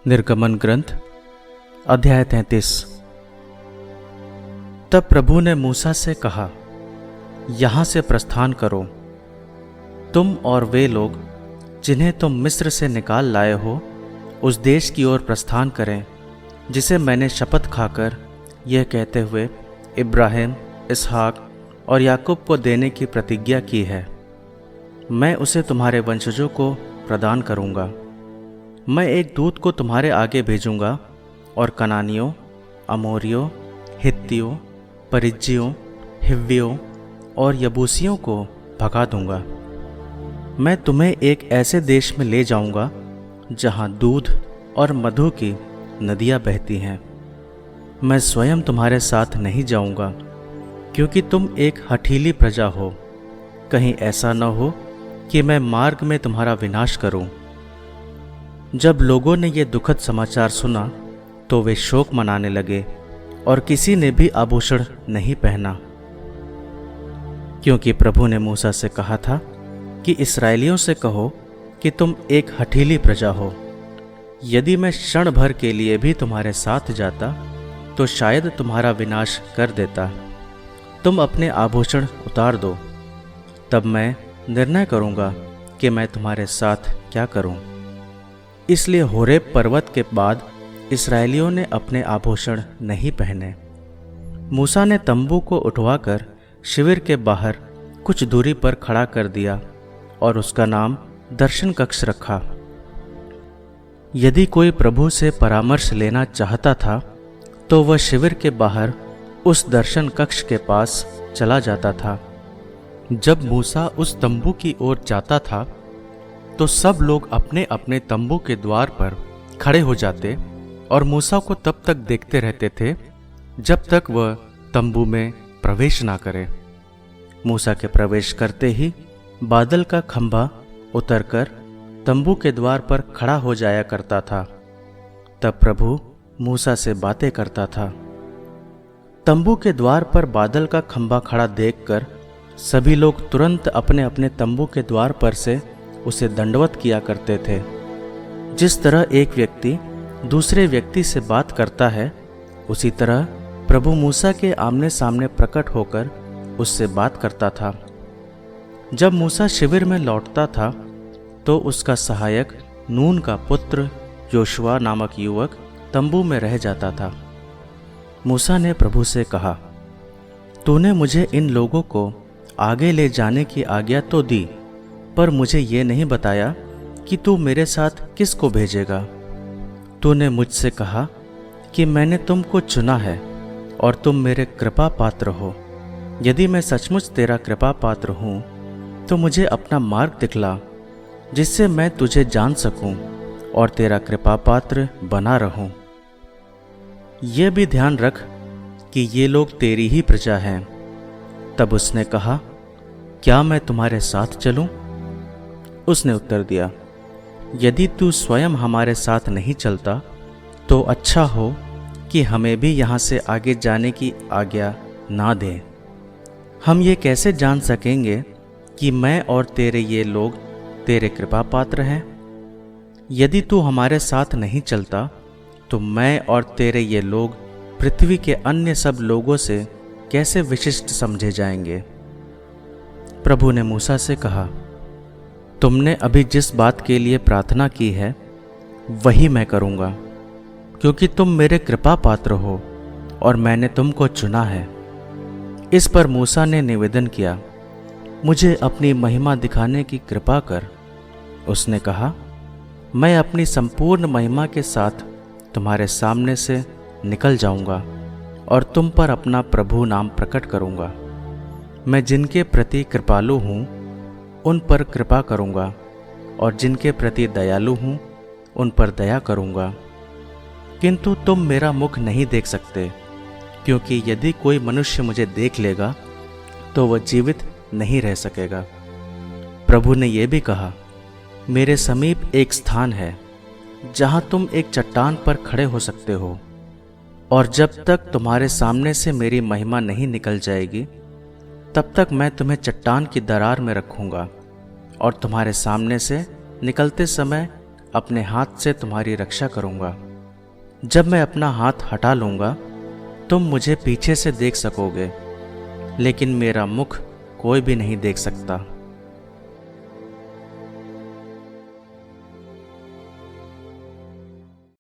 निर्गमन ग्रंथ अध्याय 33। तब प्रभु ने मूसा से कहा, यहाँ से प्रस्थान करो, तुम और वे लोग जिन्हें तुम मिस्र से निकाल लाए हो, उस देश की ओर प्रस्थान करें जिसे मैंने शपथ खाकर यह कहते हुए इब्राहिम, इसहाक और याकूब को देने की प्रतिज्ञा की है। मैं उसे तुम्हारे वंशजों को प्रदान करूँगा। मैं एक दूत को तुम्हारे आगे भेजूंगा और कनानियों, अमोरियों, हित्तियों, परिज्जियों, हिव्वियों और यबूसियों को भगा दूंगा। मैं तुम्हें एक ऐसे देश में ले जाऊंगा जहां दूध और मधु की नदियां बहती हैं। मैं स्वयं तुम्हारे साथ नहीं जाऊंगा, क्योंकि तुम एक हठीली प्रजा हो। कहीं ऐसा न हो कि मैं मार्ग में तुम्हारा विनाश करूं। जब लोगों ने ये दुखद समाचार सुना तो वे शोक मनाने लगे और किसी ने भी आभूषण नहीं पहना, क्योंकि प्रभु ने मूसा से कहा था कि इस्राएलियों से कहो कि तुम एक हठीली प्रजा हो। यदि मैं क्षण भर के लिए भी तुम्हारे साथ जाता तो शायद तुम्हारा विनाश कर देता। तुम अपने आभूषण उतार दो, तब मैं निर्णय करूंगा कि मैं तुम्हारे साथ क्या करूं। इसलिए होरेब पर्वत के बाद इस्राएलियों ने अपने आभूषण नहीं पहने। मूसा ने तंबू को उठवाकर शिविर के बाहर कुछ दूरी पर खड़ा कर दिया और उसका नाम दर्शन कक्ष रखा। यदि कोई प्रभु से परामर्श लेना चाहता था तो वह शिविर के बाहर उस दर्शन कक्ष के पास चला जाता था। जब मूसा उस तंबू की ओर जाता था तो सब लोग अपने अपने तंबू के द्वार पर खड़े हो जाते और मूसा को तब तक देखते रहते थे जब तक वह तंबू में प्रवेश ना करे। मूसा के प्रवेश करते ही बादल का खंभा उतरकर तंबू के द्वार पर खड़ा हो जाया करता था। तब प्रभु मूसा से बातें करता था। तंबू के द्वार पर बादल का खंभा खड़ा देखकर सभी लोग तुरंत अपने अपने तंबू के द्वार पर से उसे दंडवत किया करते थे। जिस तरह एक व्यक्ति दूसरे व्यक्ति से बात करता है, उसी तरह प्रभु मूसा के आमने सामने प्रकट होकर उससे बात करता था। जब मूसा शिविर में लौटता था तो उसका सहायक नून का पुत्र योशुआ नामक युवक तंबू में रह जाता था। मूसा ने प्रभु से कहा, तूने मुझे इन लोगों को आगे ले जाने की आज्ञा तो दी, पर मुझे ये नहीं बताया कि तू मेरे साथ किसको भेजेगा। तूने मुझसे कहा कि मैंने तुमको चुना है और तुम मेरे कृपा पात्र हो। यदि मैं सचमुच तेरा कृपा पात्र हूँ तो मुझे अपना मार्ग दिखला, जिससे मैं तुझे जान सकूं और तेरा कृपा पात्र बना रहूं। यह भी ध्यान रख कि ये लोग तेरी ही प्रजा हैं। तब उसने कहा, क्या मैं तुम्हारे साथ चलूं? उसने उत्तर दिया, यदि तू स्वयं हमारे साथ नहीं चलता तो अच्छा हो कि हमें भी यहाँ से आगे जाने की आज्ञा ना दे। हम ये कैसे जान सकेंगे कि मैं और तेरे ये लोग तेरे कृपा पात्र हैं? यदि तू हमारे साथ नहीं चलता तो मैं और तेरे ये लोग पृथ्वी के अन्य सब लोगों से कैसे विशिष्ट समझे जाएंगे? प्रभु ने मूसा से कहा, तुमने अभी जिस बात के लिए प्रार्थना की है वही मैं करूँगा, क्योंकि तुम मेरे कृपा पात्र हो और मैंने तुमको चुना है। इस पर मूसा ने निवेदन किया, मुझे अपनी महिमा दिखाने की कृपा कर। उसने कहा, मैं अपनी संपूर्ण महिमा के साथ तुम्हारे सामने से निकल जाऊंगा और तुम पर अपना प्रभु नाम प्रकट करूंगा। मैं जिनके प्रति कृपालु हूँ उन पर कृपा करूंगा और जिनके प्रति दयालु हूँ उन पर दया करूंगा। किंतु तुम मेरा मुख नहीं देख सकते, क्योंकि यदि कोई मनुष्य मुझे देख लेगा तो वह जीवित नहीं रह सकेगा। प्रभु ने यह भी कहा, मेरे समीप एक स्थान है जहां तुम एक चट्टान पर खड़े हो सकते हो, और जब तक तुम्हारे सामने से मेरी महिमा नहीं निकल जाएगी तब तक मैं तुम्हें चट्टान की दरार में रखूंगा और तुम्हारे सामने से निकलते समय अपने हाथ से तुम्हारी रक्षा करूँगा। जब मैं अपना हाथ हटा लूँगा तुम मुझे पीछे से देख सकोगे, लेकिन मेरा मुख कोई भी नहीं देख सकता।